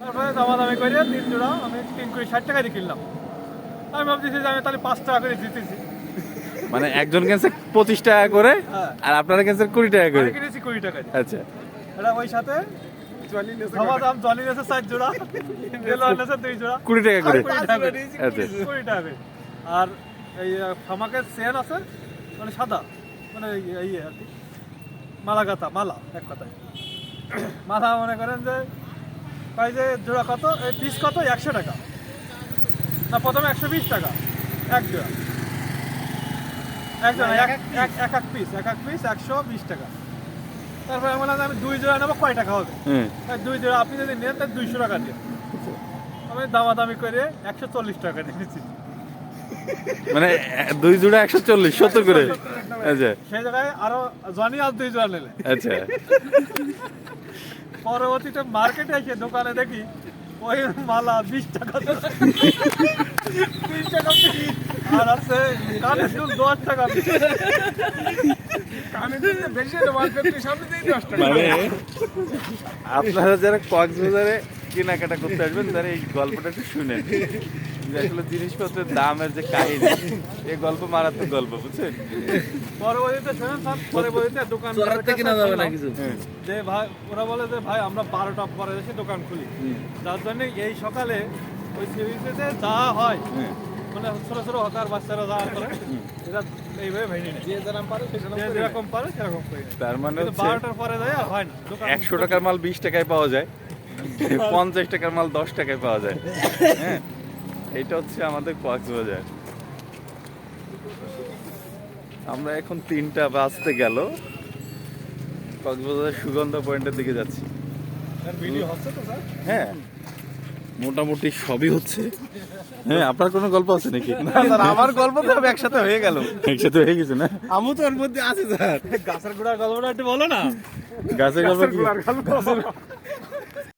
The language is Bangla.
তারপরে দামাদামি করে 3 জোড়া আমি 3 করে 60 টাকা দিয়ে কিনলাম। আমি ভাবতেছি যে আমি তাহলে 5 টাকা করে দিতেছি। মানে একজন কিনছে 25 টাকা করে আর আপনারা কিনছেন 20 টাকা করে। আমি কিনেছি 20 টাকা দিয়ে। আচ্ছা, এটা ওই সাথে দামাদাম জলি নেছে 4 জোড়া, বেলোয়ার নেছে 2 জোড়া 20 টাকা করে। 20 টাকা করে। আচ্ছা 20 টাকা করে। আর এই ফামাকের চেন আছে মানে সাদা, মানে এই আর কি মালা মালা, এক কথায় মালা মনে করেন যে প্রায় যে জোড়া কত, এই পিস কত 100 টাকা না, প্রথমে 120 টাকা এক জোড়া, এক জোড়া এক এক পিস 120 টাকা। তারপরে আমি বললাম আমি 2 জোড়া নেবো, কয় টাকা হবে? হুম। 2 জোড়া আপনি যদি নেন তাহলে 200 টাকা দিয়ে। আমি দামাদামি করে 140 টাকা নিয়েছি। মানে 2 জোড়া 140, 70 করে। আচ্ছা সেই জায়গায় আরো জনি আর 2 জোড়া নিলে। আচ্ছা। পরবর্তীতে মার্কেটে এসে দোকানে দেখি ওই মালা 20 টাকা 20 টাকা piece। আর আছে কানের দুল 10 টাকা piece। কানের দুল বেশি হলো মার্কেটের সামনে দিয়ে 10 টাকা। মানে আপনারা যারা কক্সবাজারে কেনাকাটা করতে আসবেন তারা এই গল্পটা একটু শুনেন, যে আসলে জিনিসপত্রের দামের যে কাহিনী, এই গল্প মারাত্মক গল্প, বুঝছেন? পরবর্তীতে শুনেন স্যার, পরবর্তীতে দোকান কিনা যাবে না কিছু। যে ভাই, ওরা বলে যে ভাই আমরা 12টা পরে এসে দোকান খুলি, যার জন্য এই সকালে ওই সিরিজে যা হয় মানে ছোট ছোট হকার বাচ্চারা যা করে এরা এইভাবে ভেঙে নেয়, যে যেরকম পারে সেরকম করে নেয়। তার মানে কিন্তু হচ্ছে 12টার পরে যায় আর হয় না দোকান। 100 টাকার মাল 20 টাকায় পাওয়া যায়, 50 টাকার মাল 10 টাকায় পাওয়া যায়। হ্যাঁ, এইটা হচ্ছে আমাদের কক্সবাজার। আমরা এখন 3টা বাজতে গেল, কক্সবাজারের সুগন্ধা পয়েন্টের দিকে যাচ্ছি। ভিডিও হচ্ছে তো স্যার? হ্যাঁ, মোটামুটি সবই হচ্ছে। হ্যাঁ, আপনার কোনো গল্প আছে নাকি? আমার গল্প তো সব একসাথে হয়ে গেল। একসাথে হয়ে গেছে না? আমু তো ওর মধ্যে আছে স্যার। গাছের গোড়ার গল্পটা একটু বলো না। গাছের গল্প কি?